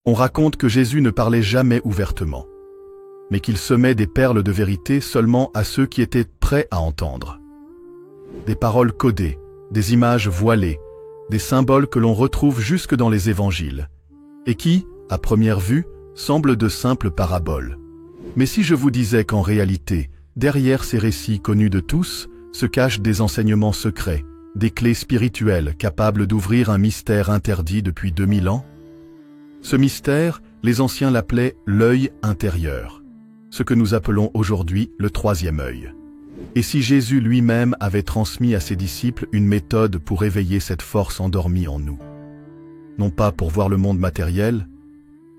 On raconte que Jésus ne parlait jamais ouvertement, mais qu'il semait des perles de vérité seulement à ceux qui étaient prêts à entendre. Des paroles codées, des images voilées, des symboles que l'on retrouve jusque dans les évangiles, et qui, à première vue, semblent de simples paraboles. Mais si je vous disais qu'en réalité, derrière ces récits connus de tous, se cachent des enseignements secrets, des clés spirituelles capables d'ouvrir un mystère interdit depuis 2000 ans? Ce mystère, les anciens l'appelaient l'œil intérieur, ce que nous appelons aujourd'hui le troisième œil. Et si Jésus lui-même avait transmis à ses disciples une méthode pour éveiller cette force endormie en nous? Non pas pour voir le monde matériel,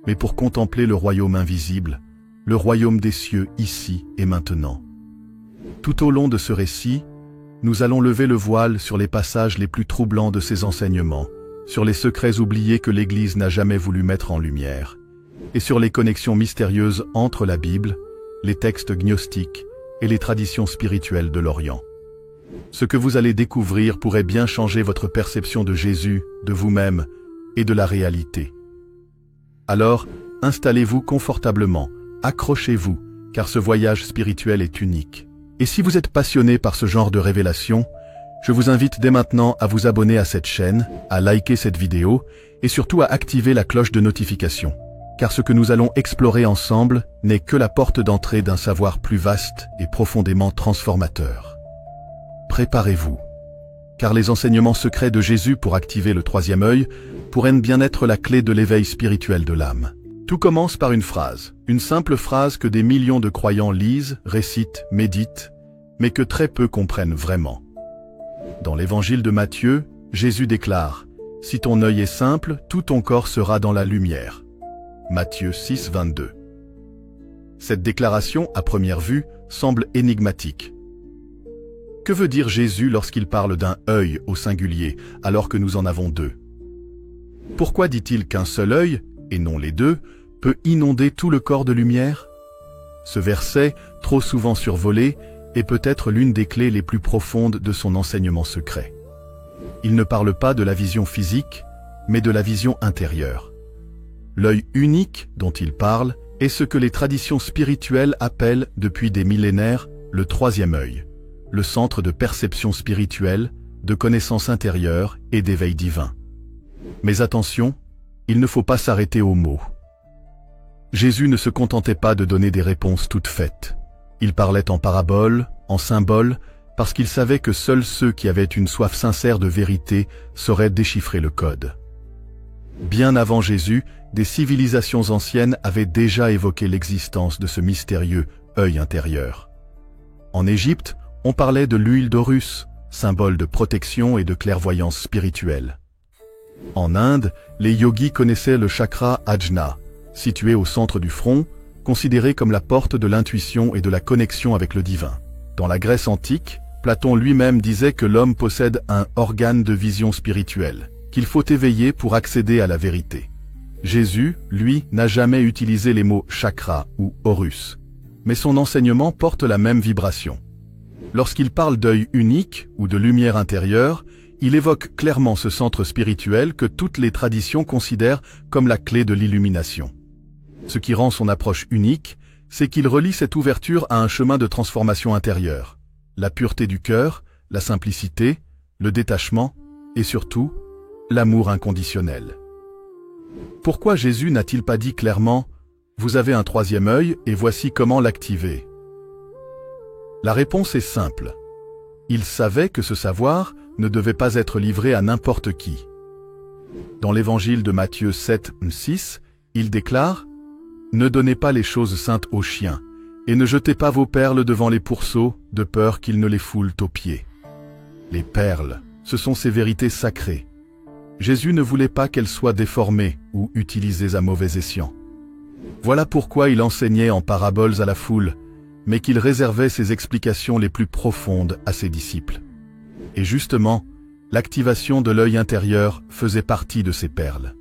mais pour contempler le royaume invisible, le royaume des cieux ici et maintenant. Tout au long de ce récit, nous allons lever le voile sur les passages les plus troublants de ces enseignements, sur les secrets oubliés que l'Église n'a jamais voulu mettre en lumière, et sur les connexions mystérieuses entre la Bible, les textes gnostiques et les traditions spirituelles de l'Orient. Ce que vous allez découvrir pourrait bien changer votre perception de Jésus, de vous-même et de la réalité. Alors, installez-vous confortablement, accrochez-vous, car ce voyage spirituel est unique. Et si vous êtes passionné par ce genre de révélation, je vous invite dès maintenant à vous abonner à cette chaîne, à liker cette vidéo et surtout à activer la cloche de notification. Car ce que nous allons explorer ensemble n'est que la porte d'entrée d'un savoir plus vaste et profondément transformateur. Préparez-vous, car les enseignements secrets de Jésus pour activer le troisième œil pourraient bien être la clé de l'éveil spirituel de l'âme. Tout commence par une simple phrase que des millions de croyants lisent, récitent, méditent, mais que très peu comprennent vraiment. Dans l'évangile de Matthieu, Jésus déclare « Si ton œil est simple, tout ton corps sera dans la lumière ». Matthieu 6, 22. Cette déclaration, à première vue, semble énigmatique. Que veut dire Jésus lorsqu'il parle d'un œil au singulier, alors que nous en avons deux? Pourquoi dit-il qu'un seul œil, et non les deux, peut inonder tout le corps de lumière? Ce verset, trop souvent survolé, est peut-être l'une des clés les plus profondes de son enseignement secret. Il ne parle pas de la vision physique, mais de la vision intérieure. L'œil unique dont il parle est ce que les traditions spirituelles appellent depuis des millénaires le troisième œil, le centre de perception spirituelle, de connaissance intérieure et d'éveil divin. Mais attention, il ne faut pas s'arrêter aux mots. Jésus ne se contentait pas de donner des réponses toutes faites. Il parlait en paraboles, en symboles, parce qu'il savait que seuls ceux qui avaient une soif sincère de vérité sauraient déchiffrer le code. Bien avant Jésus, des civilisations anciennes avaient déjà évoqué l'existence de ce mystérieux œil intérieur. En Égypte, on parlait de l'huile d'Horus, symbole de protection et de clairvoyance spirituelle. En Inde, les yogis connaissaient le chakra Ajna, situé au centre du front, considéré comme la porte de l'intuition et de la connexion avec le divin. Dans la Grèce antique, Platon lui-même disait que l'homme possède un organe de vision spirituelle, qu'il faut éveiller pour accéder à la vérité. Jésus, lui, n'a jamais utilisé les mots chakra ou Horus, mais son enseignement porte la même vibration. Lorsqu'il parle d'œil unique ou de lumière intérieure, il évoque clairement ce centre spirituel que toutes les traditions considèrent comme la clé de l'illumination. Ce qui rend son approche unique, c'est qu'il relie cette ouverture à un chemin de transformation intérieure. La pureté du cœur, la simplicité, le détachement et surtout, l'amour inconditionnel. Pourquoi Jésus n'a-t-il pas dit clairement « Vous avez un troisième œil et voici comment l'activer » ? La réponse est simple. Il savait que ce savoir ne devait pas être livré à n'importe qui. Dans l'évangile de Matthieu 7, 6, il déclare « Ne donnez pas les choses saintes aux chiens, et ne jetez pas vos perles devant les pourceaux, de peur qu'ils ne les foulent aux pieds. » Les perles, ce sont ces vérités sacrées. Jésus ne voulait pas qu'elles soient déformées ou utilisées à mauvais escient. Voilà pourquoi il enseignait en paraboles à la foule, mais qu'il réservait ses explications les plus profondes à ses disciples. Et justement, l'activation de l'œil intérieur faisait partie de ces perles.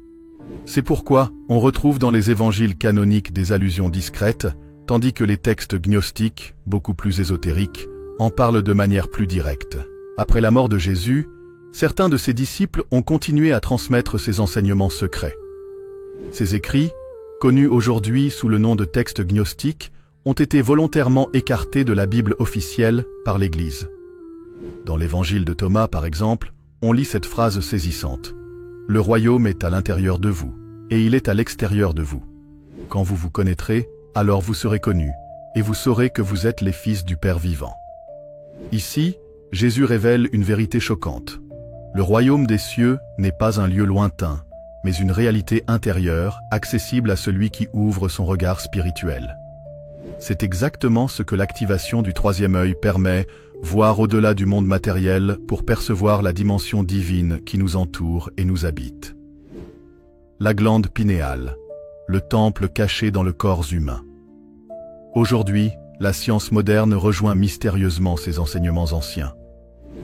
C'est pourquoi on retrouve dans les évangiles canoniques des allusions discrètes, tandis que les textes gnostiques, beaucoup plus ésotériques, en parlent de manière plus directe. Après la mort de Jésus, certains de ses disciples ont continué à transmettre ses enseignements secrets. Ces écrits, connus aujourd'hui sous le nom de textes gnostiques, ont été volontairement écartés de la Bible officielle par l'Église. Dans l'évangile de Thomas, par exemple, on lit cette phrase saisissante. « Le royaume est à l'intérieur de vous, et il est à l'extérieur de vous. Quand vous vous connaîtrez, alors vous serez connus, et vous saurez que vous êtes les fils du Père vivant. » Ici, Jésus révèle une vérité choquante. Le royaume des cieux n'est pas un lieu lointain, mais une réalité intérieure, accessible à celui qui ouvre son regard spirituel. C'est exactement ce que l'activation du troisième œil permet, voir au-delà du monde matériel pour percevoir la dimension divine qui nous entoure et nous habite. La glande pinéale, le temple caché dans le corps humain. Aujourd'hui, la science moderne rejoint mystérieusement ces enseignements anciens.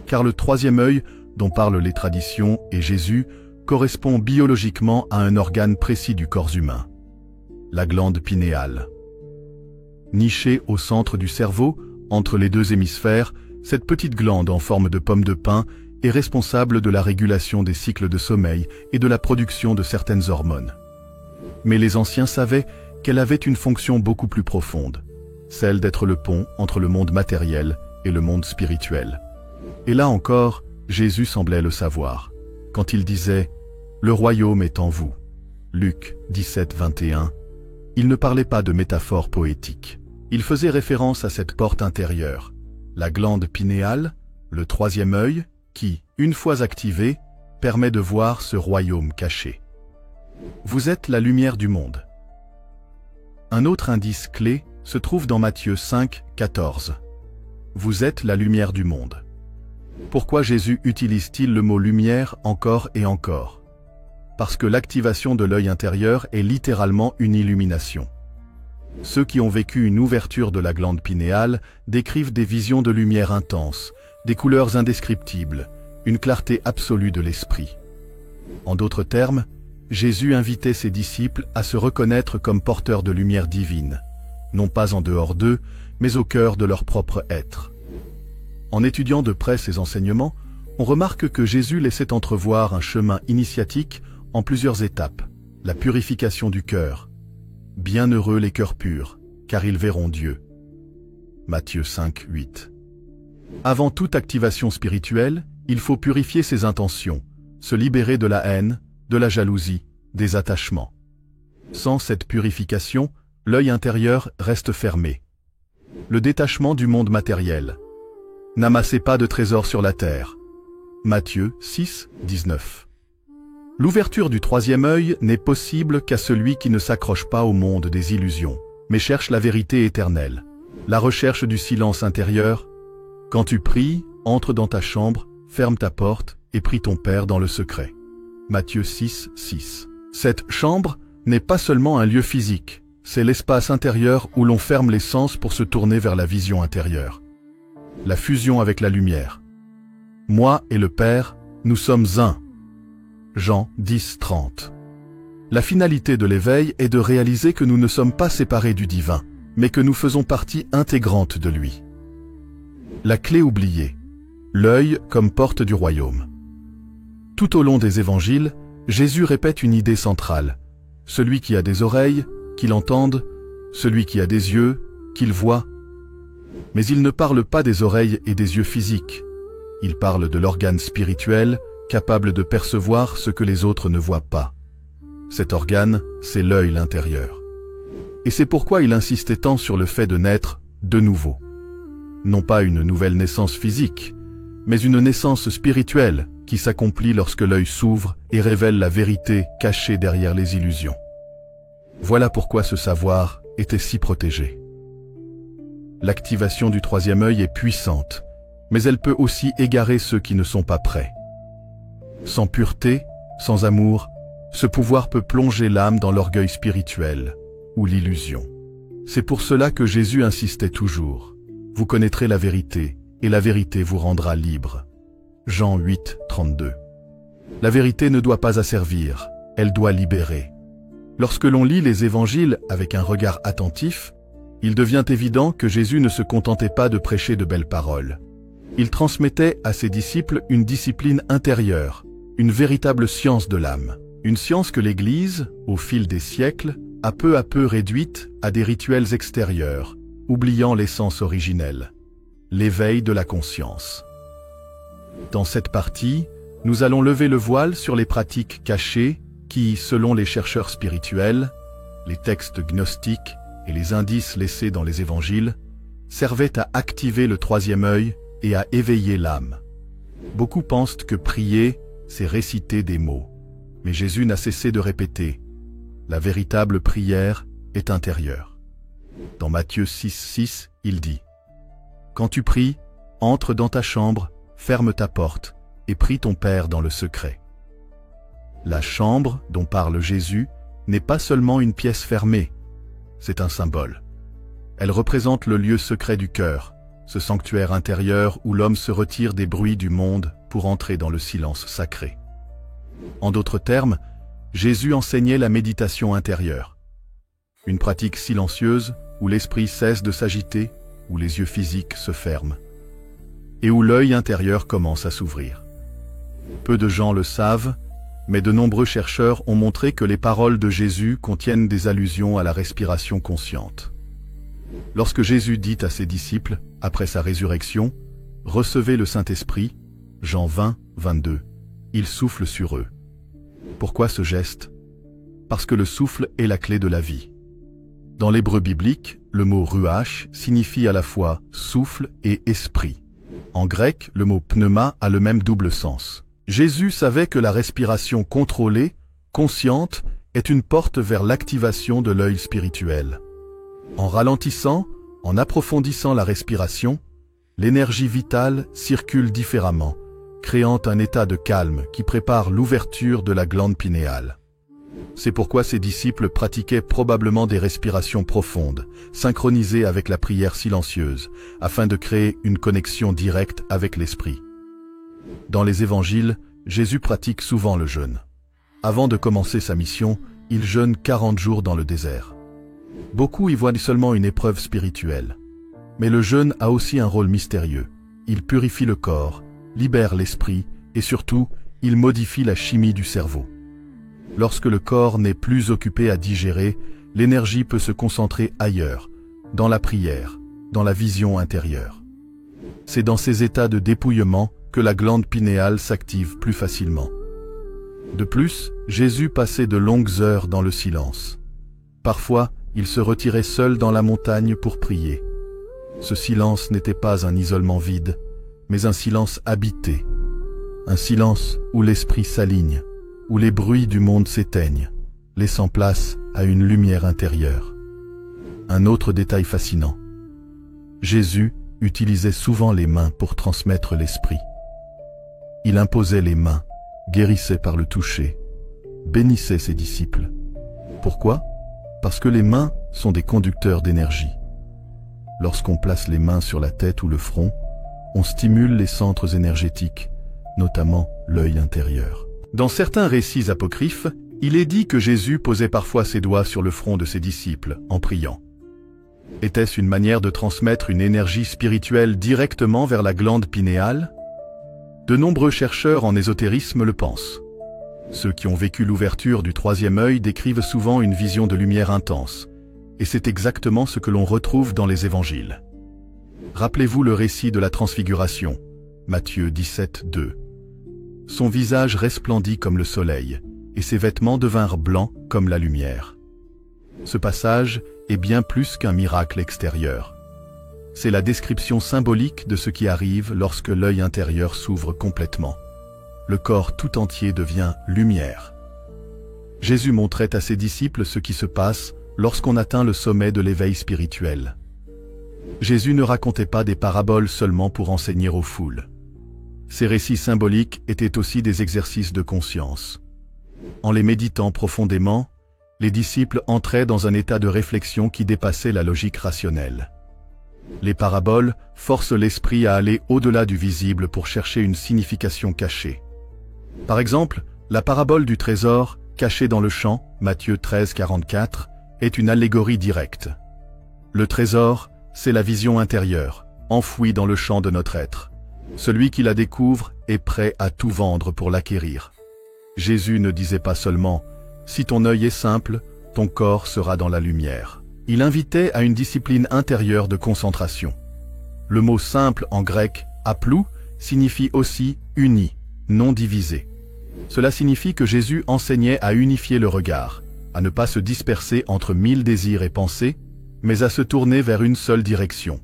Car le troisième œil, dont parlent les traditions et Jésus, correspond biologiquement à un organe précis du corps humain, la glande pinéale. Nichée au centre du cerveau, entre les deux hémisphères, cette petite glande en forme de pomme de pin est responsable de la régulation des cycles de sommeil et de la production de certaines hormones. Mais les anciens savaient qu'elle avait une fonction beaucoup plus profonde, celle d'être le pont entre le monde matériel et le monde spirituel. Et là encore, Jésus semblait le savoir, quand il disait « Le royaume est en vous ». Luc 17, 21. Il ne parlait pas de métaphore poétique. Il faisait référence à cette porte intérieure, la glande pinéale, le troisième œil, qui, une fois activé, permet de voir ce royaume caché. Vous êtes la lumière du monde. Un autre indice clé se trouve dans Matthieu 5, 14. Vous êtes la lumière du monde. Pourquoi Jésus utilise-t-il le mot lumière encore et encore? Parce que l'activation de l'œil intérieur est littéralement une illumination. Ceux qui ont vécu une ouverture de la glande pinéale décrivent des visions de lumière intense, des couleurs indescriptibles, une clarté absolue de l'esprit. En d'autres termes, Jésus invitait ses disciples à se reconnaître comme porteurs de lumière divine, non pas en dehors d'eux, mais au cœur de leur propre être. En étudiant de près ces enseignements, on remarque que Jésus laissait entrevoir un chemin initiatique en plusieurs étapes, la purification du cœur. Bienheureux les cœurs purs, car ils verront Dieu. Matthieu 5, 8. Avant toute activation spirituelle, il faut purifier ses intentions, se libérer de la haine, de la jalousie, des attachements. Sans cette purification, l'œil intérieur reste fermé. Le détachement du monde matériel. N'amassez pas de trésors sur la terre. Matthieu 6, 19. L'ouverture du troisième œil n'est possible qu'à celui qui ne s'accroche pas au monde des illusions, mais cherche la vérité éternelle. La recherche du silence intérieur. Quand tu pries, entre dans ta chambre, ferme ta porte et prie ton Père dans le secret. Matthieu 6, 6. Cette chambre n'est pas seulement un lieu physique, c'est l'espace intérieur où l'on ferme les sens pour se tourner vers la vision intérieure. La fusion avec la lumière. Moi et le Père, nous sommes un. Jean 10, 30. La finalité de l'éveil est de réaliser que nous ne sommes pas séparés du divin, mais que nous faisons partie intégrante de lui. La clé oubliée. L'œil comme porte du royaume. Tout au long des évangiles, Jésus répète une idée centrale. Celui qui a des oreilles, qu'il entende, celui qui a des yeux, qu'il voit. Mais il ne parle pas des oreilles et des yeux physiques. Il parle de l'organe spirituel, capable de percevoir ce que les autres ne voient pas. Cet organe, c'est l'œil intérieur. Et c'est pourquoi il insistait tant sur le fait de naître de nouveau. Non pas une nouvelle naissance physique, mais une naissance spirituelle qui s'accomplit lorsque l'œil s'ouvre et révèle la vérité cachée derrière les illusions. Voilà pourquoi ce savoir était si protégé. L'activation du troisième œil est puissante, mais elle peut aussi égarer ceux qui ne sont pas prêts. Sans pureté, sans amour, ce pouvoir peut plonger l'âme dans l'orgueil spirituel ou l'illusion. C'est pour cela que Jésus insistait toujours. Vous connaîtrez la vérité, et la vérité vous rendra libre. Jean 8, 32. La vérité ne doit pas asservir, elle doit libérer. Lorsque l'on lit les évangiles avec un regard attentif, il devient évident que Jésus ne se contentait pas de prêcher de belles paroles. Il transmettait à ses disciples une discipline intérieure, une véritable science de l'âme. Une science que l'Église, au fil des siècles, a peu à peu réduite à des rituels extérieurs, oubliant l'essence originelle, l'éveil de la conscience. Dans cette partie, nous allons lever le voile sur les pratiques cachées qui, selon les chercheurs spirituels, les textes gnostiques et les indices laissés dans les évangiles, servaient à activer le troisième œil et à éveiller l'âme. Beaucoup pensent que prier, c'est réciter des mots. Mais Jésus n'a cessé de répéter « La véritable prière est intérieure ». Dans Matthieu 6,6, il dit « Quand tu pries, entre dans ta chambre, ferme ta porte et prie ton Père dans le secret. » La chambre dont parle Jésus n'est pas seulement une pièce fermée, c'est un symbole. Elle représente le lieu secret du cœur, ce sanctuaire intérieur où l'homme se retire des bruits du monde pour entrer dans le silence sacré. En d'autres termes, Jésus enseignait la méditation intérieure. Une pratique silencieuse où l'esprit cesse de s'agiter, où les yeux physiques se ferment, et où l'œil intérieur commence à s'ouvrir. Peu de gens le savent, mais de nombreux chercheurs ont montré que les paroles de Jésus contiennent des allusions à la respiration consciente. Lorsque Jésus dit à ses disciples, après sa résurrection, « Recevez le Saint-Esprit » Jean 20, 22, il souffle sur eux. Pourquoi ce geste? Parce que le souffle est la clé de la vie. Dans l'hébreu biblique, le mot ruach signifie à la fois souffle et esprit. En grec, le mot pneuma a le même double sens. Jésus savait que la respiration contrôlée, consciente, est une porte vers l'activation de l'œil spirituel. En ralentissant, en approfondissant la respiration, l'énergie vitale circule différemment, créant un état de calme qui prépare l'ouverture de la glande pinéale. C'est pourquoi ses disciples pratiquaient probablement des respirations profondes, synchronisées avec la prière silencieuse, afin de créer une connexion directe avec l'esprit. Dans les évangiles, Jésus pratique souvent le jeûne. Avant de commencer sa mission, il jeûne 40 jours dans le désert. Beaucoup y voient seulement une épreuve spirituelle. Mais le jeûne a aussi un rôle mystérieux. Il purifie le corps, libère l'esprit et surtout, il modifie la chimie du cerveau. Lorsque le corps n'est plus occupé à digérer, l'énergie peut se concentrer ailleurs, dans la prière, dans la vision intérieure. C'est dans ces états de dépouillement que la glande pinéale s'active plus facilement. De plus, Jésus passait de longues heures dans le silence. Parfois, il se retirait seul dans la montagne pour prier. Ce silence n'était pas un isolement vide, mais un silence habité. Un silence où l'esprit s'aligne, où les bruits du monde s'éteignent, laissant place à une lumière intérieure. Un autre détail fascinant. Jésus utilisait souvent les mains pour transmettre l'esprit. Il imposait les mains, guérissait par le toucher, bénissait ses disciples. Pourquoi? Parce que les mains sont des conducteurs d'énergie. Lorsqu'on place les mains sur la tête ou le front, on stimule les centres énergétiques, notamment l'œil intérieur. Dans certains récits apocryphes, il est dit que Jésus posait parfois ses doigts sur le front de ses disciples en priant. Était-ce une manière de transmettre une énergie spirituelle directement vers la glande pinéale? De nombreux chercheurs en ésotérisme le pensent. Ceux qui ont vécu l'ouverture du troisième œil décrivent souvent une vision de lumière intense, et c'est exactement ce que l'on retrouve dans les évangiles. Rappelez-vous le récit de la transfiguration, Matthieu 17, 2. Son visage resplendit comme le soleil, et ses vêtements devinrent blancs comme la lumière. Ce passage est bien plus qu'un miracle extérieur. C'est la description symbolique de ce qui arrive lorsque l'œil intérieur s'ouvre complètement. Le corps tout entier devient lumière. Jésus montrait à ses disciples ce qui se passe lorsqu'on atteint le sommet de l'éveil spirituel. Jésus ne racontait pas des paraboles seulement pour enseigner aux foules. Ces récits symboliques étaient aussi des exercices de conscience. En les méditant profondément, les disciples entraient dans un état de réflexion qui dépassait la logique rationnelle. Les paraboles forcent l'esprit à aller au-delà du visible pour chercher une signification cachée. Par exemple, la parabole du trésor caché dans le champ, Matthieu 13, 44, est une allégorie directe. Le trésor, c'est la vision intérieure, enfouie dans le champ de notre être. Celui qui la découvre est prêt à tout vendre pour l'acquérir. Jésus ne disait pas seulement « Si ton œil est simple, ton corps sera dans la lumière ». Il invitait à une discipline intérieure de concentration. Le mot simple en grec « aplou » signifie aussi « uni », non divisé. Cela signifie que Jésus enseignait à unifier le regard, à ne pas se disperser entre 1000 désirs et pensées, mais à se tourner vers une seule direction,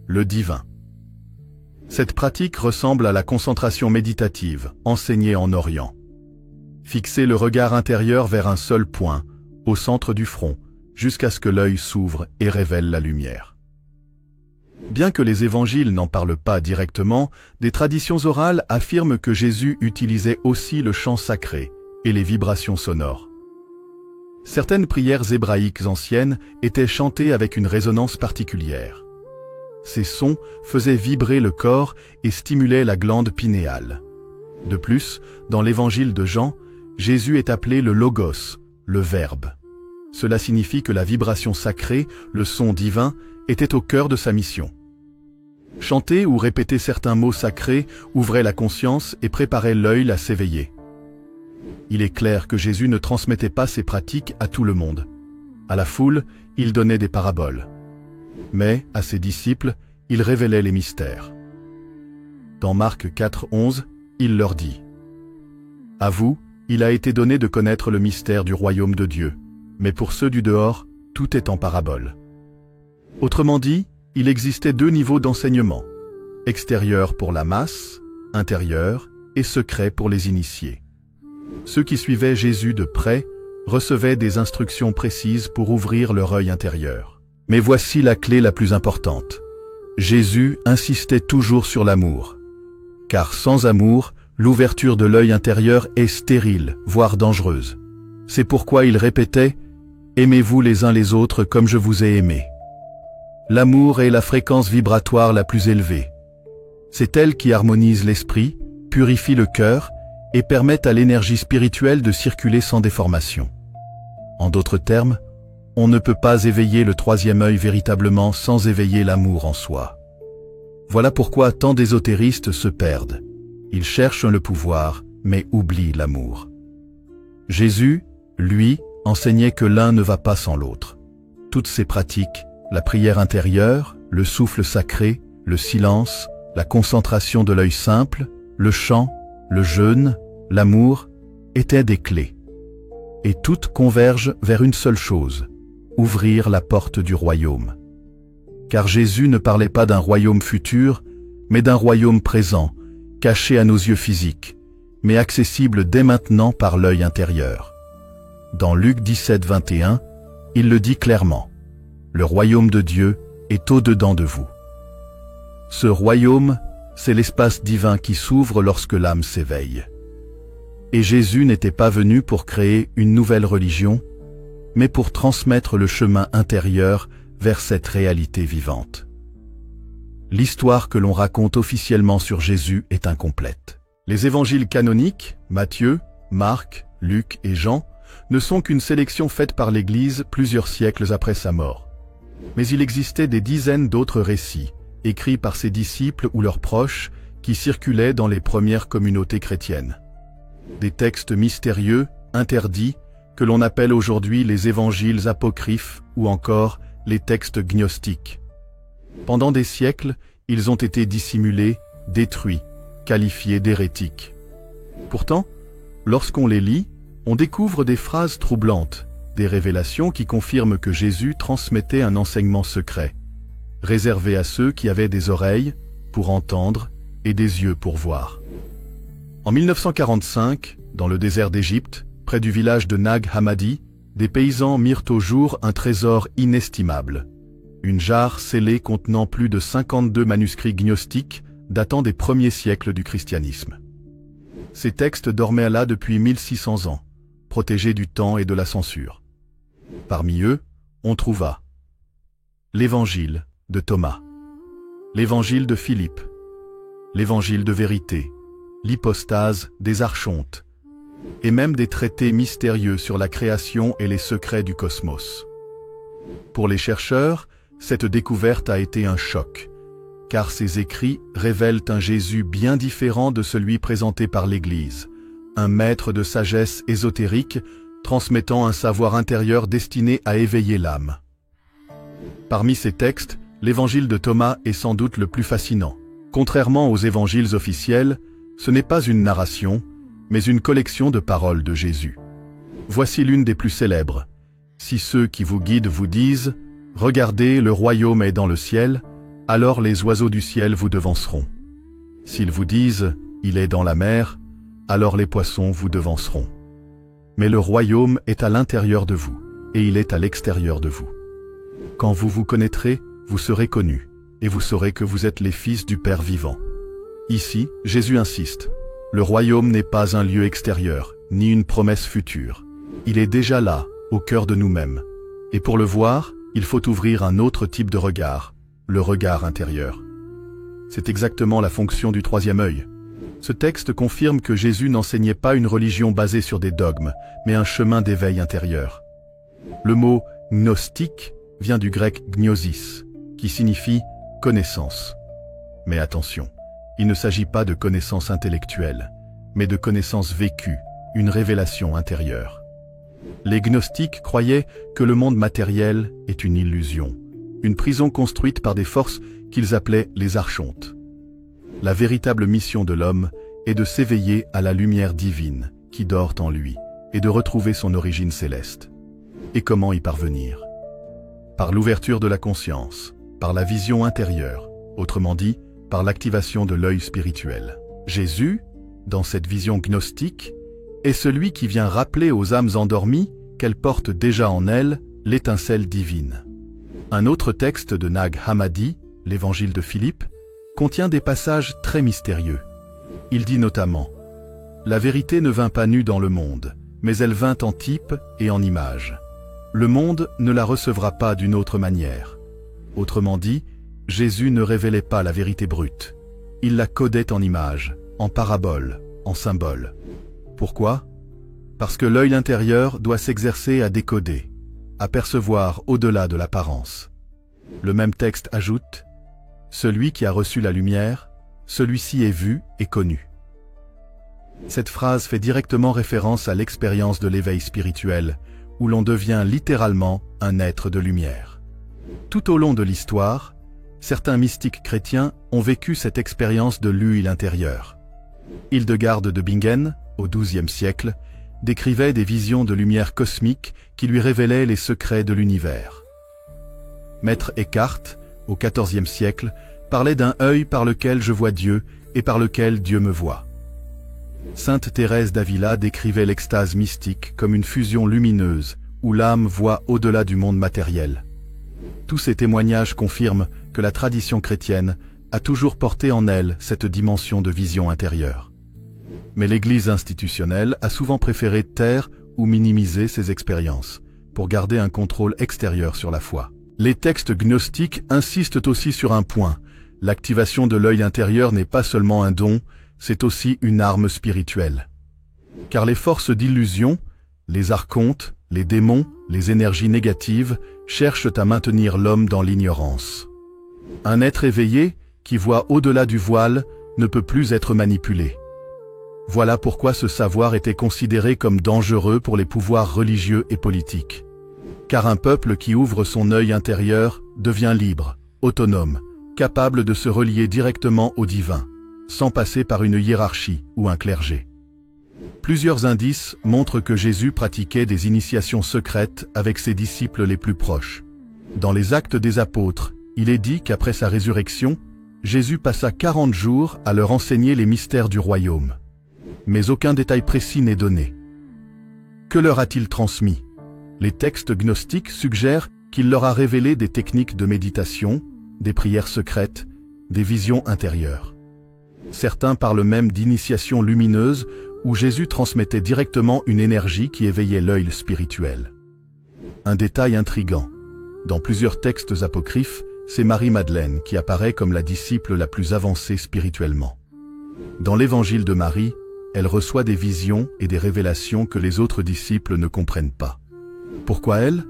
le divin. Cette pratique ressemble à la concentration méditative, enseignée en Orient. Fixer le regard intérieur vers un seul point, au centre du front, jusqu'à ce que l'œil s'ouvre et révèle la lumière. Bien que les évangiles n'en parlent pas directement, des traditions orales affirment que Jésus utilisait aussi le chant sacré et les vibrations sonores. Certaines prières hébraïques anciennes étaient chantées avec une résonance particulière. Ces sons faisaient vibrer le corps et stimulaient la glande pinéale. De plus, dans l'évangile de Jean, Jésus est appelé le Logos, le Verbe. Cela signifie que la vibration sacrée, le son divin, était au cœur de sa mission. Chanter ou répéter certains mots sacrés ouvrait la conscience et préparait l'œil à s'éveiller. Il est clair que Jésus ne transmettait pas ses pratiques à tout le monde. À la foule, il donnait des paraboles. Mais, à ses disciples, il révélait les mystères. Dans Marc 4:11, il leur dit « À vous, il a été donné de connaître le mystère du royaume de Dieu, mais pour ceux du dehors, tout est en parabole. » Autrement dit, il existait deux niveaux d'enseignement, extérieur pour la masse, intérieur et secret pour les initiés. Ceux qui suivaient Jésus de près recevaient des instructions précises pour ouvrir leur œil intérieur. Mais voici la clé la plus importante. Jésus insistait toujours sur l'amour. Car sans amour, l'ouverture de l'œil intérieur est stérile, voire dangereuse. C'est pourquoi il répétait « Aimez-vous les uns les autres comme je vous ai aimé ». L'amour est la fréquence vibratoire la plus élevée. C'est elle qui harmonise l'esprit, purifie le cœur et permet à l'énergie spirituelle de circuler sans déformation. En d'autres termes, on ne peut pas éveiller le troisième œil véritablement sans éveiller l'amour en soi. Voilà pourquoi tant d'ésotéristes se perdent. Ils cherchent le pouvoir, mais oublient l'amour. Jésus, lui, enseignait que l'un ne va pas sans l'autre. Toutes ces pratiques, la prière intérieure, le souffle sacré, le silence, la concentration de l'œil simple, le chant, le jeûne, l'amour, étaient des clés. Et toutes convergent vers une seule chose, ouvrir la porte du royaume. Car Jésus ne parlait pas d'un royaume futur, mais d'un royaume présent, caché à nos yeux physiques, mais accessible dès maintenant par l'œil intérieur. Dans Luc 17:21, il le dit clairement. Le royaume de Dieu est au-dedans de vous. Ce royaume, c'est l'espace divin qui s'ouvre lorsque l'âme s'éveille. Et Jésus n'était pas venu pour créer une nouvelle religion, mais pour transmettre le chemin intérieur vers cette réalité vivante. L'histoire que l'on raconte officiellement sur Jésus est incomplète. Les évangiles canoniques, Matthieu, Marc, Luc et Jean, ne sont qu'une sélection faite par l'Église plusieurs siècles après sa mort. Mais il existait des dizaines d'autres récits, écrits par ses disciples ou leurs proches, qui circulaient dans les premières communautés chrétiennes. Des textes mystérieux, interdits, que l'on appelle aujourd'hui les évangiles apocryphes ou encore les textes gnostiques. Pendant des siècles, ils ont été dissimulés, détruits, qualifiés d'hérétiques. Pourtant, lorsqu'on les lit, on découvre des phrases troublantes, des révélations qui confirment que Jésus transmettait un enseignement secret, réservé à ceux qui avaient des oreilles pour entendre et des yeux pour voir. En 1945, dans le désert d'Égypte, près du village de Nag Hammadi, des paysans mirent au jour un trésor inestimable, une jarre scellée contenant plus de 52 manuscrits gnostiques datant des premiers siècles du christianisme. Ces textes dormaient là depuis 1600 ans, protégés du temps et de la censure. Parmi eux, on trouva l'Évangile de Thomas, l'Évangile de Philippe, l'Évangile de vérité, l'hypostase des archontes, et même des traités mystérieux sur la création et les secrets du cosmos. Pour les chercheurs, cette découverte a été un choc, car ces écrits révèlent un Jésus bien différent de celui présenté par l'Église, un maître de sagesse ésotérique transmettant un savoir intérieur destiné à éveiller l'âme. Parmi ces textes, l'évangile de Thomas est sans doute le plus fascinant. Contrairement aux évangiles officiels, ce n'est pas une narration, mais une collection de paroles de Jésus. Voici l'une des plus célèbres. « Si ceux qui vous guident vous disent « Regardez, le royaume est dans le ciel », alors les oiseaux du ciel vous devanceront. S'ils vous disent « Il est dans la mer », alors les poissons vous devanceront. Mais le royaume est à l'intérieur de vous, et il est à l'extérieur de vous. Quand vous vous connaîtrez, vous serez connus, et vous saurez que vous êtes les fils du Père vivant. Ici, Jésus insiste. Le royaume n'est pas un lieu extérieur, ni une promesse future. Il est déjà là, au cœur de nous-mêmes. Et pour le voir, il faut ouvrir un autre type de regard, le regard intérieur. C'est exactement la fonction du troisième œil. Ce texte confirme que Jésus n'enseignait pas une religion basée sur des dogmes, mais un chemin d'éveil intérieur. Le mot « gnostique » vient du grec « gnosis », qui signifie « connaissance ». Mais attention, il ne s'agit pas de connaissance intellectuelle, mais de connaissance vécue, une révélation intérieure. Les gnostiques croyaient que le monde matériel est une illusion, une prison construite par des forces qu'ils appelaient les archontes. La véritable mission de l'homme est de s'éveiller à la lumière divine qui dort en lui et de retrouver son origine céleste. Et comment y parvenir? Par l'ouverture de la conscience, par la vision intérieure, autrement dit, par l'activation de l'œil spirituel. Jésus, dans cette vision gnostique, est celui qui vient rappeler aux âmes endormies qu'elles portent déjà en elles l'étincelle divine. Un autre texte de Nag Hammadi, l'évangile de Philippe, contient des passages très mystérieux. Il dit notamment « La vérité ne vint pas nue dans le monde, mais elle vint en type et en image. Le monde ne la recevra pas d'une autre manière. » Autrement dit, Jésus ne révélait pas la vérité brute. Il la codait en images, en paraboles, en symboles. Pourquoi? Parce que l'œil intérieur doit s'exercer à décoder, à percevoir au-delà de l'apparence. Le même texte ajoute « Celui qui a reçu la lumière, celui-ci est vu et connu. » Cette phrase fait directement référence à l'expérience de l'éveil spirituel, où l'on devient littéralement un être de lumière. Tout au long de l'histoire, certains mystiques chrétiens ont vécu cette expérience de l'huile intérieure. Hildegarde de Bingen, au XIIe siècle, décrivait des visions de lumière cosmique qui lui révélaient les secrets de l'univers. Maître Eckhart, au XIVe siècle, parlait d'un œil par lequel je vois Dieu et par lequel Dieu me voit. Sainte Thérèse d'Avila décrivait l'extase mystique comme une fusion lumineuse où l'âme voit au-delà du monde matériel. Tous ces témoignages confirment que la tradition chrétienne a toujours porté en elle cette dimension de vision intérieure. Mais l'Église institutionnelle a souvent préféré taire ou minimiser ces expériences, pour garder un contrôle extérieur sur la foi. Les textes gnostiques insistent aussi sur un point. L'activation de l'œil intérieur n'est pas seulement un don, c'est aussi une arme spirituelle. Car les forces d'illusion, les archontes, les démons, les énergies négatives, cherchent à maintenir l'homme dans l'ignorance. Un être éveillé, qui voit au-delà du voile, ne peut plus être manipulé. Voilà pourquoi ce savoir était considéré comme dangereux pour les pouvoirs religieux et politiques. Car un peuple qui ouvre son œil intérieur devient libre, autonome, capable de se relier directement au divin, sans passer par une hiérarchie ou un clergé. Plusieurs indices montrent que Jésus pratiquait des initiations secrètes avec ses disciples les plus proches. Dans les Actes des Apôtres, il est dit qu'après sa résurrection, Jésus passa 40 jours à leur enseigner les mystères du royaume. Mais aucun détail précis n'est donné. Que leur a-t-il transmis? Les textes gnostiques suggèrent qu'il leur a révélé des techniques de méditation, des prières secrètes, des visions intérieures. Certains parlent même d'initiation lumineuse où Jésus transmettait directement une énergie qui éveillait l'œil spirituel. Un détail intrigant. Dans plusieurs textes apocryphes, c'est Marie-Madeleine qui apparaît comme la disciple la plus avancée spirituellement. Dans l'évangile de Marie, elle reçoit des visions et des révélations que les autres disciples ne comprennent pas. Pourquoi elle?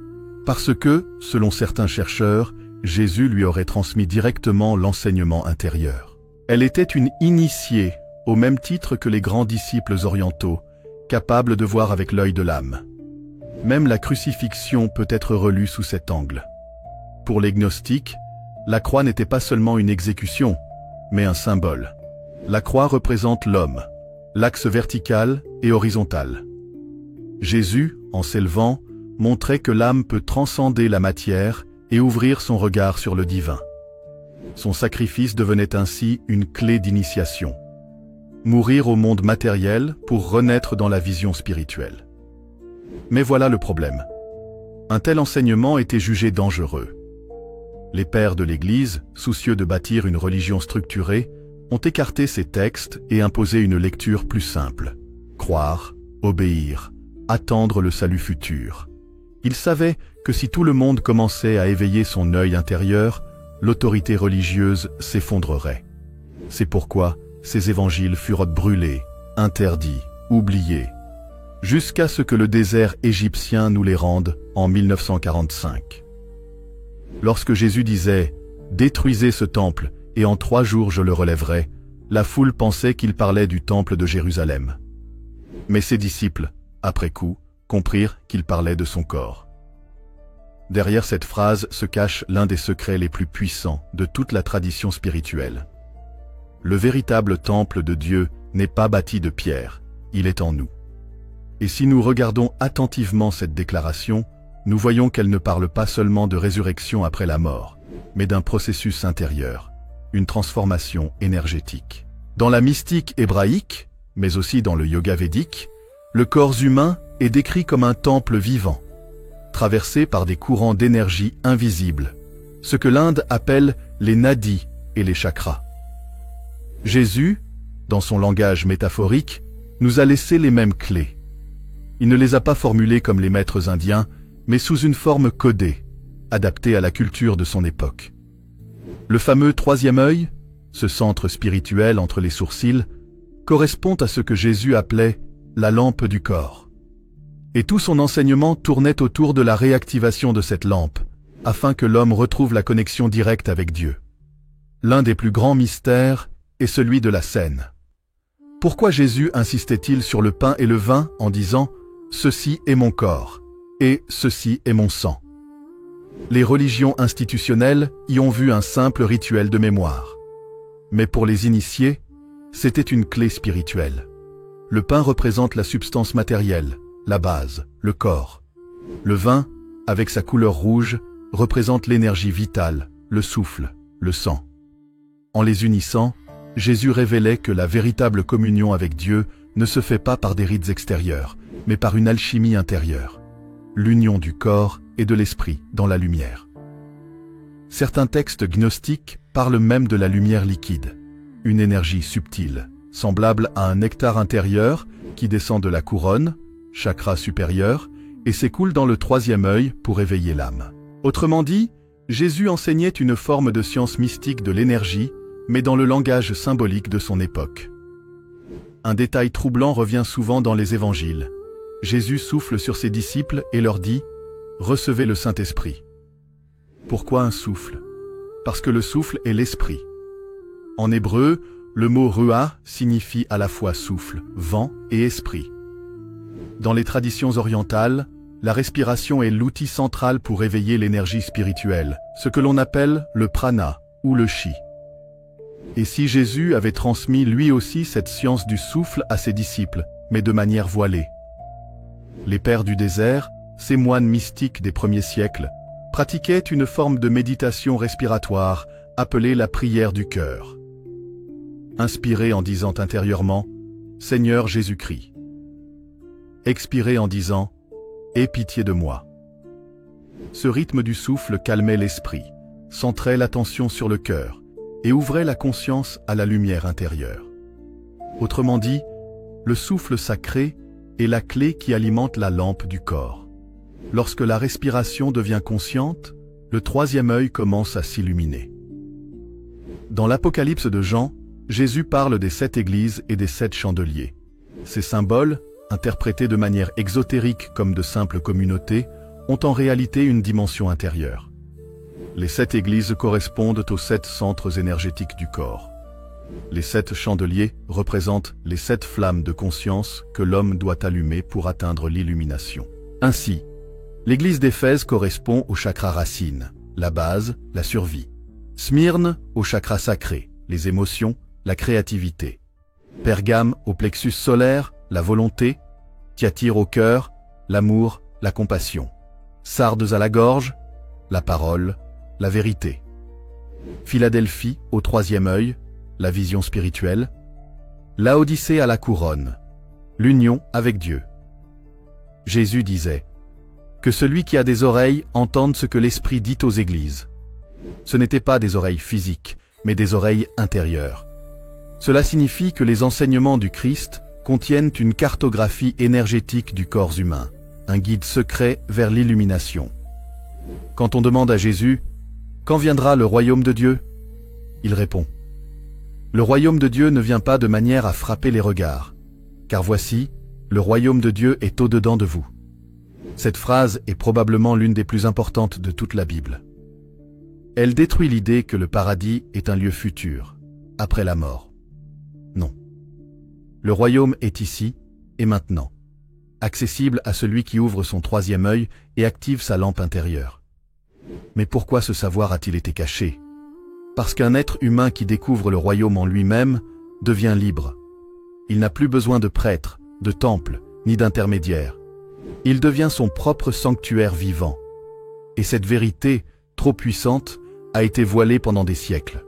Parce que, selon certains chercheurs, Jésus lui aurait transmis directement l'enseignement intérieur. Elle était une initiée, au même titre que les grands disciples orientaux, capable de voir avec l'œil de l'âme. Même la crucifixion peut être relue sous cet angle. Pour les gnostiques, la croix n'était pas seulement une exécution, mais un symbole. La croix représente l'homme, l'axe vertical et horizontal. Jésus, en s'élevant, montrait que l'âme peut transcender la matière et ouvrir son regard sur le divin. Son sacrifice devenait ainsi une clé d'initiation. Mourir au monde matériel pour renaître dans la vision spirituelle. Mais voilà le problème. Un tel enseignement était jugé dangereux. Les pères de l'Église, soucieux de bâtir une religion structurée, ont écarté ces textes et imposé une lecture plus simple. Croire, obéir, attendre le salut futur. Ils savaient que si tout le monde commençait à éveiller son œil intérieur, l'autorité religieuse s'effondrerait. C'est pourquoi ces évangiles furent brûlés, interdits, oubliés, jusqu'à ce que le désert égyptien nous les rende en 1945. Lorsque Jésus disait « Détruisez ce temple, et en 3 jours je le relèverai », la foule pensait qu'il parlait du temple de Jérusalem. Mais ses disciples, après coup, comprirent qu'il parlait de son corps. Derrière cette phrase se cache l'un des secrets les plus puissants de toute la tradition spirituelle. Le véritable temple de Dieu n'est pas bâti de pierre, il est en nous. Et si nous regardons attentivement cette déclaration, nous voyons qu'elle ne parle pas seulement de résurrection après la mort, mais d'un processus intérieur, une transformation énergétique. Dans la mystique hébraïque, mais aussi dans le yoga védique, le corps humain est décrit comme un temple vivant, traversé par des courants d'énergie invisibles, ce que l'Inde appelle les nadis et les chakras. Jésus, dans son langage métaphorique, nous a laissé les mêmes clés. Il ne les a pas formulées comme les maîtres indiens, mais sous une forme codée, adaptée à la culture de son époque. Le fameux troisième œil, ce centre spirituel entre les sourcils, correspond à ce que Jésus appelait la lampe du corps. Et tout son enseignement tournait autour de la réactivation de cette lampe, afin que l'homme retrouve la connexion directe avec Dieu. L'un des plus grands mystères est celui de la cène. Pourquoi Jésus insistait-il sur le pain et le vin en disant « Ceci est mon corps » et « Ceci est mon sang ». Les religions institutionnelles y ont vu un simple rituel de mémoire. Mais pour les initiés, c'était une clé spirituelle. Le pain représente la substance matérielle, la base, le corps. Le vin, avec sa couleur rouge, représente l'énergie vitale, le souffle, le sang. En les unissant, Jésus révélait que la véritable communion avec Dieu ne se fait pas par des rites extérieurs, mais par une alchimie intérieure. L'union du corps et de l'esprit dans la lumière. Certains textes gnostiques parlent même de la lumière liquide, une énergie subtile, semblable à un nectar intérieur qui descend de la couronne, chakra supérieur, et s'écoule dans le troisième œil pour éveiller l'âme. Autrement dit, Jésus enseignait une forme de science mystique de l'énergie, mais dans le langage symbolique de son époque. Un détail troublant revient souvent dans les évangiles. Jésus souffle sur ses disciples et leur dit « Recevez le Saint-Esprit ». Pourquoi un souffle? Parce que le souffle est l'esprit. En hébreu, le mot « ruah » signifie à la fois souffle, vent et esprit. Dans les traditions orientales, la respiration est l'outil central pour éveiller l'énergie spirituelle, ce que l'on appelle le prana ou le chi. Et si Jésus avait transmis lui aussi cette science du souffle à ses disciples, mais de manière voilée? Les pères du désert, ces moines mystiques des premiers siècles, pratiquaient une forme de méditation respiratoire appelée la prière du cœur. Inspirez en disant intérieurement « Seigneur Jésus-Christ ». Expirez en disant « Aie pitié de moi ». Ce rythme du souffle calmait l'esprit, centrait l'attention sur le cœur et ouvrait la conscience à la lumière intérieure. Autrement dit, le souffle sacré est la clé qui alimente la lampe du corps. Lorsque la respiration devient consciente, le troisième œil commence à s'illuminer. Dans l'Apocalypse de Jean, Jésus parle des 7 églises et des 7 chandeliers. Ces symboles, interprétés de manière exotérique comme de simples communautés, ont en réalité une dimension intérieure. Les 7 églises correspondent aux 7 centres énergétiques du corps. Les 7 chandeliers représentent les 7 flammes de conscience que l'homme doit allumer pour atteindre l'illumination. Ainsi, l'église d'Éphèse correspond au chakra racine, la base, la survie. Smyrne au chakra sacré, les émotions, la créativité. Pergame au plexus solaire, la volonté. Thyatire au cœur, l'amour, la compassion. Sardes à la gorge, la parole, la vérité. Philadelphie au 3e œil, la vision spirituelle. Laodicée à la couronne, l'union avec Dieu. Jésus disait « Que celui qui a des oreilles entende ce que l'Esprit dit aux églises ». Ce n'étaient pas des oreilles physiques, mais des oreilles intérieures. Cela signifie que les enseignements du Christ contiennent une cartographie énergétique du corps humain, un guide secret vers l'illumination. Quand on demande à Jésus « Quand viendra le royaume de Dieu ?» il répond « Le royaume de Dieu ne vient pas de manière à frapper les regards, car voici, le royaume de Dieu est au-dedans de vous. » Cette phrase est probablement l'une des plus importantes de toute la Bible. Elle détruit l'idée que le paradis est un lieu futur, après la mort. Non. Le royaume est ici et maintenant, accessible à celui qui ouvre son 3e œil et active sa lampe intérieure. Mais pourquoi ce savoir a-t-il été caché? Parce qu'un être humain qui découvre le royaume en lui-même devient libre. Il n'a plus besoin de prêtre, de temple, ni d'intermédiaire. Il devient son propre sanctuaire vivant. Et cette vérité, trop puissante, a été voilée pendant des siècles.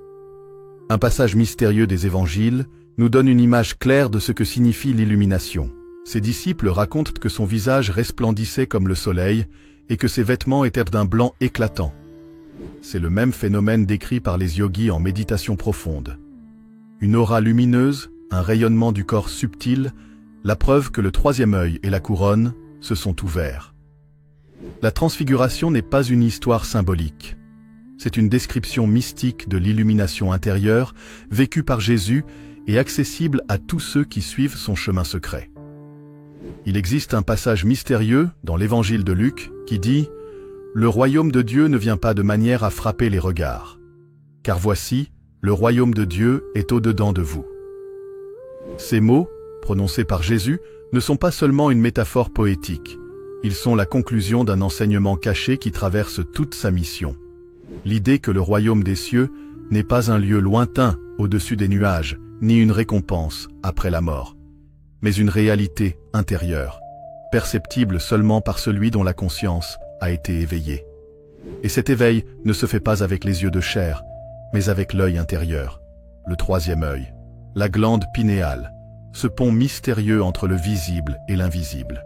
Un passage mystérieux des évangiles nous donne une image claire de ce que signifie l'illumination. Ses disciples racontent que son visage resplendissait comme le soleil et que ses vêtements étaient d'un blanc éclatant. C'est le même phénomène décrit par les yogis en méditation profonde. Une aura lumineuse, un rayonnement du corps subtil, la preuve que le 3e œil et la couronne se sont ouverts. La transfiguration n'est pas une histoire symbolique. C'est une description mystique de l'illumination intérieure vécue par Jésus et accessible à tous ceux qui suivent son chemin secret. Il existe un passage mystérieux dans l'évangile de Luc qui dit « Le royaume de Dieu ne vient pas de manière à frapper les regards, car voici, le royaume de Dieu est au-dedans de vous. » Ces mots, prononcés par Jésus, ne sont pas seulement une métaphore poétique, ils sont la conclusion d'un enseignement caché qui traverse toute sa mission. L'idée que le royaume des cieux n'est pas un lieu lointain au-dessus des nuages, ni une récompense après la mort, mais une réalité intérieure, perceptible seulement par celui dont la conscience a été éveillée. Et cet éveil ne se fait pas avec les yeux de chair, mais avec l'œil intérieur, le 3e œil, la glande pinéale, ce pont mystérieux entre le visible et l'invisible.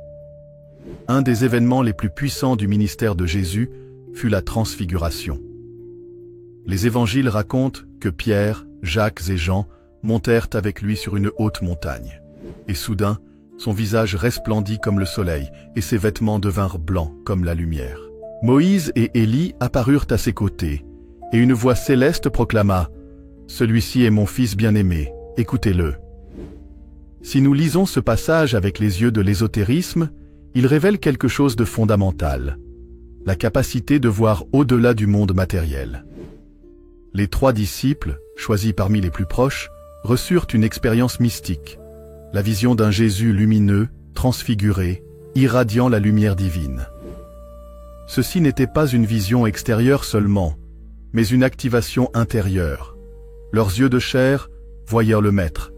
Un des événements les plus puissants du ministère de Jésus fut la transfiguration. Les évangiles racontent que Pierre, Jacques et Jean montèrent avec lui sur une haute montagne. Et soudain, son visage resplendit comme le soleil et ses vêtements devinrent blancs comme la lumière. Moïse et Élie apparurent à ses côtés, et une voix céleste proclama « Celui-ci est mon fils bien-aimé, écoutez-le ». Si nous lisons ce passage avec les yeux de l'ésotérisme, il révèle quelque chose de fondamental, la capacité de voir au-delà du monde matériel. Les 3 disciples, choisis parmi les plus proches, reçurent une expérience mystique, la vision d'un Jésus lumineux, transfiguré, irradiant la lumière divine. Ceci n'était pas une vision extérieure seulement, mais une activation intérieure. Leurs yeux de chair voyaient le Maître,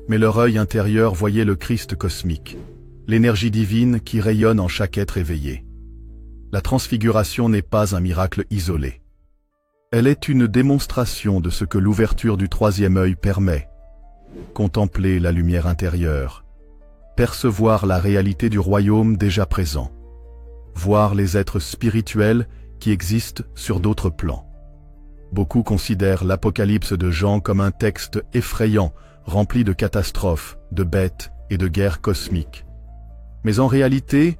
mais leur œil intérieur voyait le Christ cosmique, l'énergie divine qui rayonne en chaque être éveillé. La transfiguration n'est pas un miracle isolé. Elle est une démonstration de ce que l'ouverture du 3e œil permet. Contempler la lumière intérieure, percevoir la réalité du royaume déjà présent, voir les êtres spirituels qui existent sur d'autres plans. Beaucoup considèrent l'Apocalypse de Jean comme un texte effrayant, rempli de catastrophes, de bêtes et de guerres cosmiques. Mais en réalité,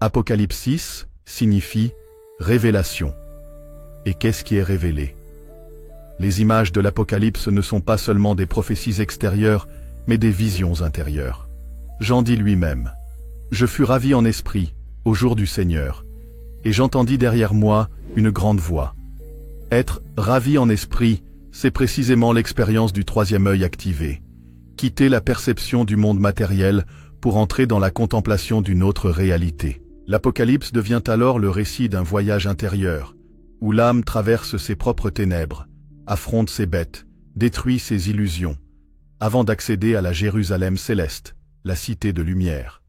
Apocalypsis signifie révélation. Et qu'est-ce qui est révélé? Les images de l'Apocalypse ne sont pas seulement des prophéties extérieures, mais des visions intérieures. Jean dit lui-même « Je fus ravi en esprit, au jour du Seigneur, et j'entendis derrière moi une grande voix. » Être ravi en esprit c'est précisément l'expérience du troisième œil activé. Quitter la perception du monde matériel pour entrer dans la contemplation d'une autre réalité. L'Apocalypse devient alors le récit d'un voyage intérieur, où l'âme traverse ses propres ténèbres, affronte ses bêtes, détruit ses illusions, avant d'accéder à la Jérusalem céleste, la cité de lumière.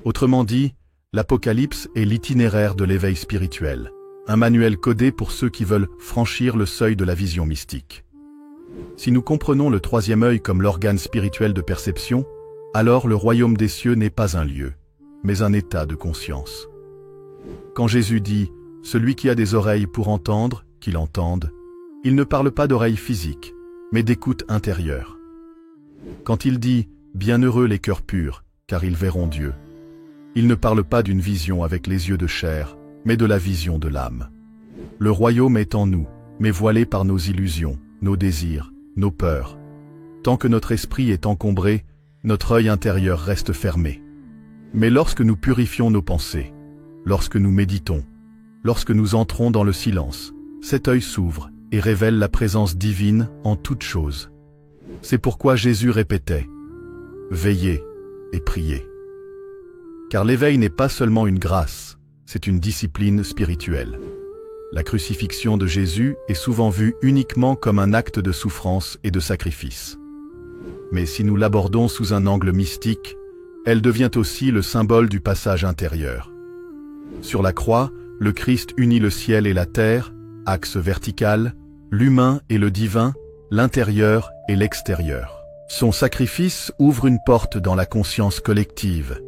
Autrement dit, l'Apocalypse est l'itinéraire de l'éveil spirituel, un manuel codé pour ceux qui veulent franchir le seuil de la vision mystique. Si nous comprenons le troisième œil comme l'organe spirituel de perception, alors le royaume des cieux n'est pas un lieu, mais un état de conscience. Quand Jésus dit « Celui qui a des oreilles pour entendre, qu'il entende », il ne parle pas d'oreilles physiques, mais d'écoute intérieure. Quand il dit « Bienheureux les cœurs purs, car ils verront Dieu », il ne parle pas d'une vision avec les yeux de chair, mais de la vision de l'âme. Le royaume est en nous, mais voilé par nos illusions, nos désirs, nos peurs. Tant que notre esprit est encombré, notre œil intérieur reste fermé. Mais lorsque nous purifions nos pensées, lorsque nous méditons, lorsque nous entrons dans le silence, cet œil s'ouvre et révèle la présence divine en toutes choses. C'est pourquoi Jésus répétait « Veillez et priez ». Car l'éveil n'est pas seulement une grâce, c'est une discipline spirituelle. La crucifixion de Jésus est souvent vue uniquement comme un acte de souffrance et de sacrifice. Mais si nous l'abordons sous un angle mystique, elle devient aussi le symbole du passage intérieur. Sur la croix, le Christ unit le ciel et la terre, axe vertical, l'humain et le divin, l'intérieur et l'extérieur. Son sacrifice ouvre une porte dans la conscience collective.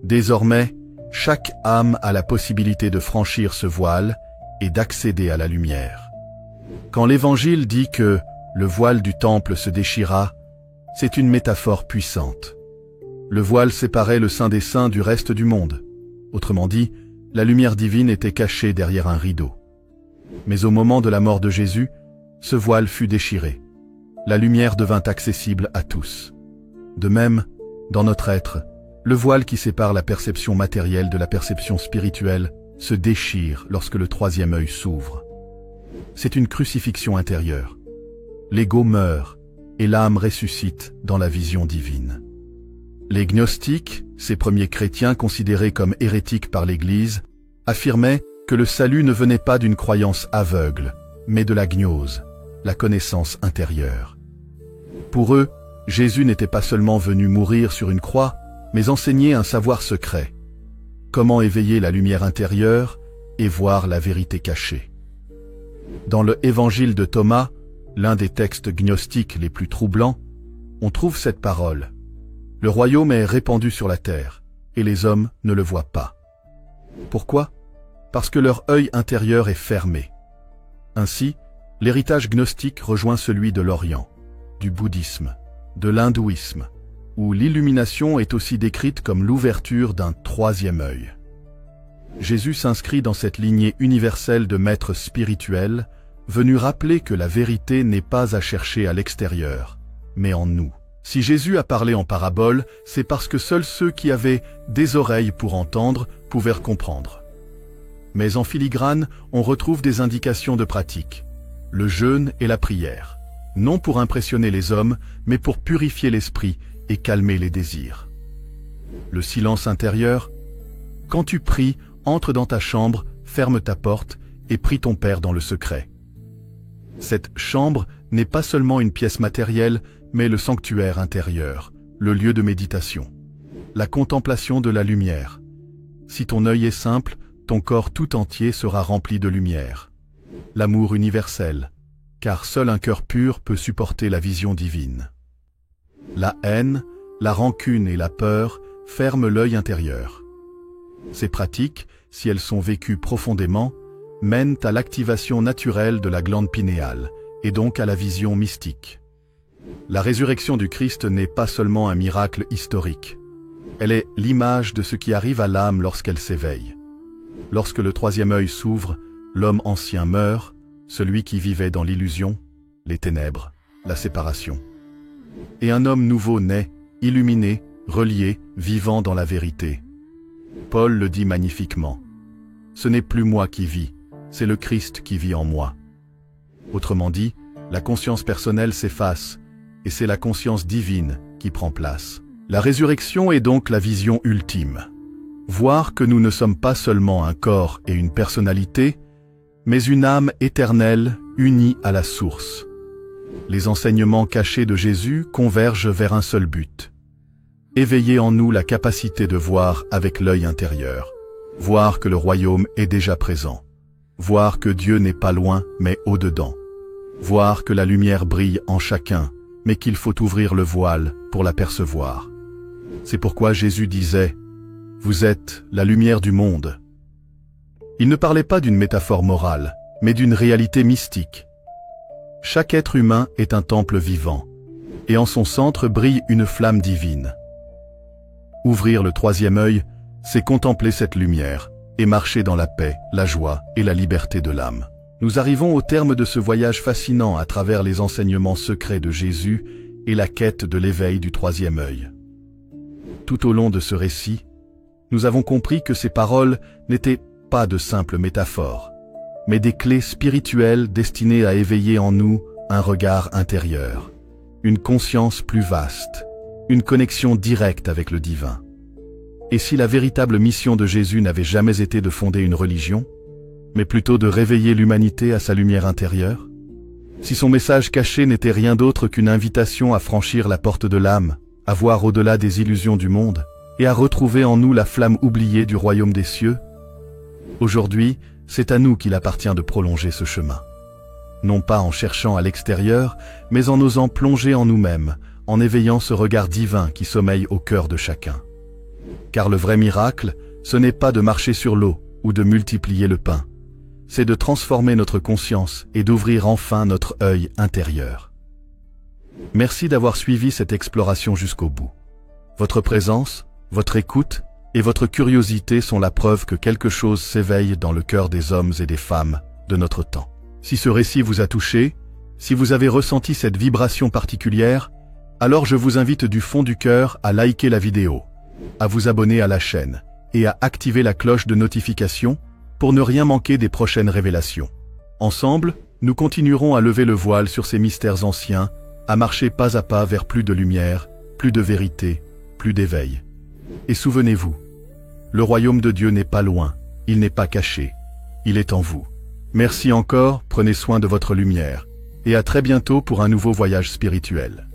Désormais, chaque âme a la possibilité de franchir ce voile et d'accéder à la lumière. Quand l'Évangile dit que le voile du temple se déchira, c'est une métaphore puissante. Le voile séparait le Saint des Saints du reste du monde. Autrement dit, la lumière divine était cachée derrière un rideau. Mais au moment de la mort de Jésus, ce voile fut déchiré. La lumière devint accessible à tous. De même, dans notre être, le voile qui sépare la perception matérielle de la perception spirituelle se déchire lorsque le troisième œil s'ouvre. C'est une crucifixion intérieure. L'ego meurt et l'âme ressuscite dans la vision divine. Les gnostiques, ces premiers chrétiens considérés comme hérétiques par l'Église, affirmaient que le salut ne venait pas d'une croyance aveugle, mais de la gnose, la connaissance intérieure. Pour eux, Jésus n'était pas seulement venu mourir sur une croix, mais enseigner un savoir secret. Comment éveiller la lumière intérieure et voir la vérité cachée. Dans le Évangile de Thomas, l'un des textes gnostiques les plus troublants, on trouve cette parole. Le royaume est répandu sur la terre, et les hommes ne le voient pas. Pourquoi ? Parce que leur œil intérieur est fermé. Ainsi, l'héritage gnostique rejoint celui de l'Orient, du bouddhisme, de l'hindouisme, où l'illumination est aussi décrite comme l'ouverture d'un troisième œil. Jésus s'inscrit dans cette lignée universelle de maîtres spirituels, venus rappeler que la vérité n'est pas à chercher à l'extérieur, mais en nous. Si Jésus a parlé en parabole, c'est parce que seuls ceux qui avaient des oreilles pour entendre pouvaient comprendre. Mais en filigrane, on retrouve des indications de pratique. Le jeûne et la prière. Non pour impressionner les hommes, mais pour purifier l'esprit et calmer les désirs. Le silence intérieur. Quand tu pries, entre dans ta chambre, ferme ta porte et prie ton Père dans le secret. Cette chambre n'est pas seulement une pièce matérielle, mais le sanctuaire intérieur, le lieu de méditation, la contemplation de la lumière. Si ton œil est simple, ton corps tout entier sera rempli de lumière. L'amour universel, car seul un cœur pur peut supporter la vision divine. La haine, la rancune et la peur ferment l'œil intérieur. Ces pratiques, si elles sont vécues profondément, mènent à l'activation naturelle de la glande pinéale, et donc à la vision mystique. La résurrection du Christ n'est pas seulement un miracle historique. Elle est l'image de ce qui arrive à l'âme lorsqu'elle s'éveille. Lorsque le troisième œil s'ouvre, l'homme ancien meurt, celui qui vivait dans l'illusion, les ténèbres, la séparation. Et un homme nouveau naît, illuminé, relié, vivant dans la vérité. Paul le dit magnifiquement. Ce n'est plus moi qui vis, c'est le Christ qui vit en moi. Autrement dit, La conscience personnelle s'efface, et c'est la conscience divine qui prend place. La résurrection est donc la vision ultime. Voir que nous ne sommes pas seulement un corps et une personnalité, mais une âme éternelle unie à la source. Les enseignements cachés de Jésus convergent vers un seul but. Éveiller en nous la capacité de voir avec l'œil intérieur. Voir que le royaume est déjà présent. Voir que Dieu n'est pas loin, mais au-dedans. Voir que la lumière brille en chacun, mais qu'il faut ouvrir le voile pour l'apercevoir. C'est pourquoi Jésus disait « Vous êtes la lumière du monde ». Il ne parlait pas d'une métaphore morale, mais d'une réalité mystique. Chaque être humain est un temple vivant, et en son centre brille une flamme divine. Ouvrir le troisième œil, c'est contempler cette lumière, et marcher dans la paix, la joie et la liberté de l'âme. Nous arrivons au terme de ce voyage fascinant à travers les enseignements secrets de Jésus et la quête de l'éveil du troisième œil. Tout au long de ce récit, nous avons compris que ces paroles n'étaient pas de simples métaphores, mais des clés spirituelles destinées à éveiller en nous un regard intérieur, une conscience plus vaste, une connexion directe avec le divin. Et si la véritable mission de Jésus n'avait jamais été de fonder une religion, mais plutôt de réveiller l'humanité à sa lumière intérieure? Si son message caché n'était rien d'autre qu'une invitation à franchir la porte de l'âme, à voir au-delà des illusions du monde, et à retrouver en nous la flamme oubliée du royaume des cieux, aujourd'hui, c'est à nous qu'il appartient de prolonger ce chemin. Non pas en cherchant à l'extérieur, mais en osant plonger en nous-mêmes, en éveillant ce regard divin qui sommeille au cœur de chacun. Car le vrai miracle, ce n'est pas de marcher sur l'eau ou de multiplier le pain. C'est de transformer notre conscience et d'ouvrir enfin notre œil intérieur. Merci d'avoir suivi cette exploration jusqu'au bout. Votre présence, votre écoute et votre curiosité sont la preuve que quelque chose s'éveille dans le cœur des hommes et des femmes de notre temps. Si ce récit vous a touché, si vous avez ressenti cette vibration particulière, alors je vous invite du fond du cœur à liker la vidéo, à vous abonner à la chaîne et à activer la cloche de notification pour ne rien manquer des prochaines révélations. Ensemble, nous continuerons à lever le voile sur ces mystères anciens, à marcher pas à pas vers plus de lumière, plus de vérité, plus d'éveil. Et souvenez-vous, le royaume de Dieu n'est pas loin, il n'est pas caché, il est en vous. Merci encore, prenez soin de votre lumière, et à très bientôt pour un nouveau voyage spirituel.